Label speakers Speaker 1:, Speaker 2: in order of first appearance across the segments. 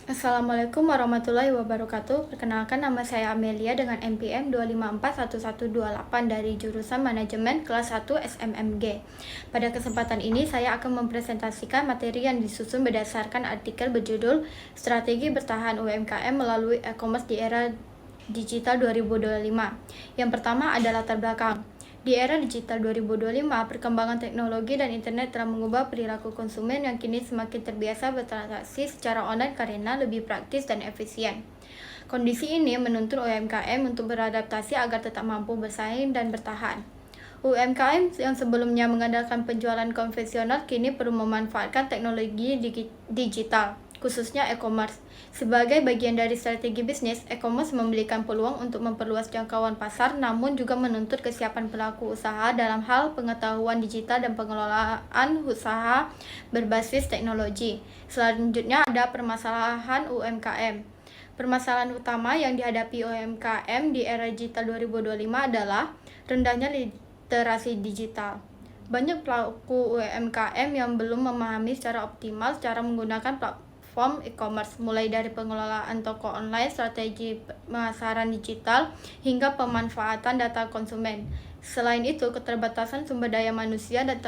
Speaker 1: Assalamualaikum warahmatullahi wabarakatuh. Perkenalkan, nama saya Amelia dengan NPM 2541128 dari jurusan Manajemen kelas 1 SMMG. Pada kesempatan ini saya akan mempresentasikan materi yang disusun berdasarkan artikel berjudul Strategi Bertahan UMKM melalui E-commerce di era digital 2025. Yang pertama adalah latar belakang. Di era digital 2025, perkembangan teknologi dan internet telah mengubah perilaku konsumen yang kini semakin terbiasa bertransaksi secara online karena lebih praktis dan efisien. Kondisi ini menuntut UMKM untuk beradaptasi agar tetap mampu bersaing dan bertahan. UMKM yang sebelumnya mengandalkan penjualan konvensional kini perlu memanfaatkan teknologi digital, khususnya e-commerce. Sebagai bagian dari strategi bisnis, e-commerce memberikan peluang untuk memperluas jangkauan pasar, namun juga menuntut kesiapan pelaku usaha dalam hal pengetahuan digital dan pengelolaan usaha berbasis teknologi. Selanjutnya ada permasalahan UMKM. Permasalahan utama yang dihadapi UMKM di era digital 2025 adalah rendahnya literasi digital. Banyak pelaku UMKM yang belum memahami secara optimal cara menggunakan platform e-commerce, mulai dari pengelolaan toko online, strategi pemasaran digital, hingga pemanfaatan data konsumen. Selain itu, keterbatasan sumber daya manusia dan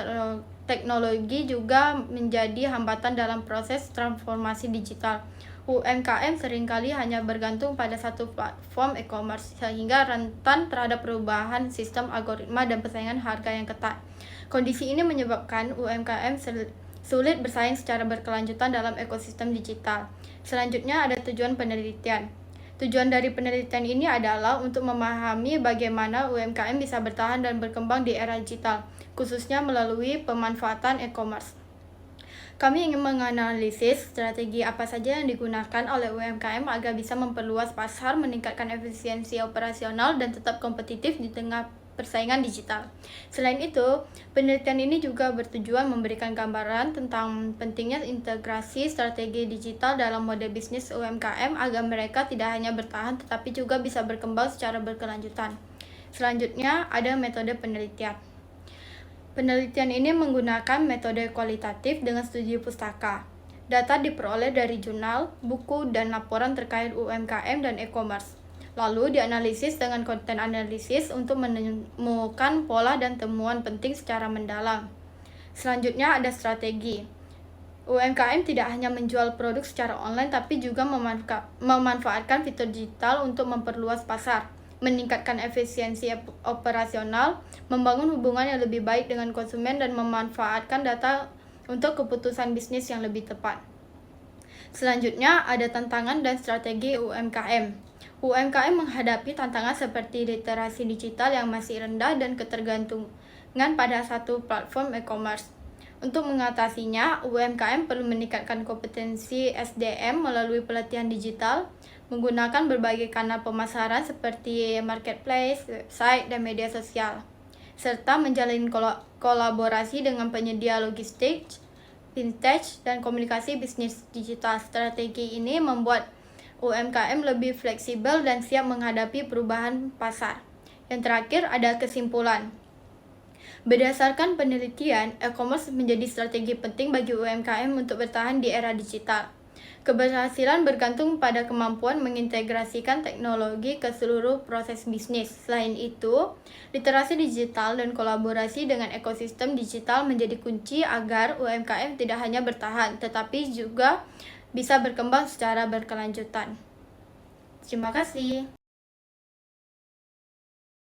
Speaker 1: teknologi juga menjadi hambatan dalam proses transformasi digital. UMKM seringkali hanya bergantung pada satu platform e-commerce, sehingga rentan terhadap perubahan sistem algoritma dan persaingan harga yang ketat. Kondisi ini menyebabkan UMKM sulit bersaing secara berkelanjutan dalam ekosistem digital. Selanjutnya ada tujuan penelitian. Tujuan dari penelitian ini adalah untuk memahami bagaimana UMKM bisa bertahan dan berkembang di era digital, khususnya melalui pemanfaatan e-commerce. Kami ingin menganalisis strategi apa saja yang digunakan oleh UMKM agar bisa memperluas pasar, meningkatkan efisiensi operasional, dan tetap kompetitif di tengah persaingan digital. Selain itu, penelitian ini juga bertujuan memberikan gambaran tentang pentingnya integrasi strategi digital dalam model bisnis UMKM agar mereka tidak hanya bertahan tetapi juga bisa berkembang secara berkelanjutan. Selanjutnya, ada metode penelitian. Penelitian ini menggunakan metode kualitatif dengan studi pustaka. Data diperoleh dari jurnal, buku, dan laporan terkait UMKM dan e-commerce. Lalu dianalisis dengan konten analisis untuk menemukan pola dan temuan penting secara mendalam. Selanjutnya ada strategi. UMKM tidak hanya menjual produk secara online tapi juga memanfaatkan fitur digital untuk memperluas pasar, meningkatkan efisiensi operasional, membangun hubungan yang lebih baik dengan konsumen, dan memanfaatkan data untuk keputusan bisnis yang lebih tepat. Selanjutnya ada tantangan dan strategi UMKM. UMKM menghadapi tantangan seperti literasi digital yang masih rendah dan ketergantungan pada satu platform e-commerce. Untuk mengatasinya, UMKM perlu meningkatkan kompetensi SDM melalui pelatihan digital, menggunakan berbagai kanal pemasaran seperti marketplace, website, dan media sosial, serta menjalin kolaborasi dengan penyedia logistik, fintech, dan komunikasi bisnis digital. Strategi ini membuat UMKM lebih fleksibel dan siap menghadapi perubahan pasar. Yang terakhir ada kesimpulan. Berdasarkan penelitian, e-commerce menjadi strategi penting bagi UMKM untuk bertahan di era digital. Keberhasilan bergantung pada kemampuan mengintegrasikan teknologi ke seluruh proses bisnis. Selain itu, literasi digital dan kolaborasi dengan ekosistem digital menjadi kunci agar UMKM tidak hanya bertahan, tetapi juga bisa berkembang secara berkelanjutan. Terima kasih.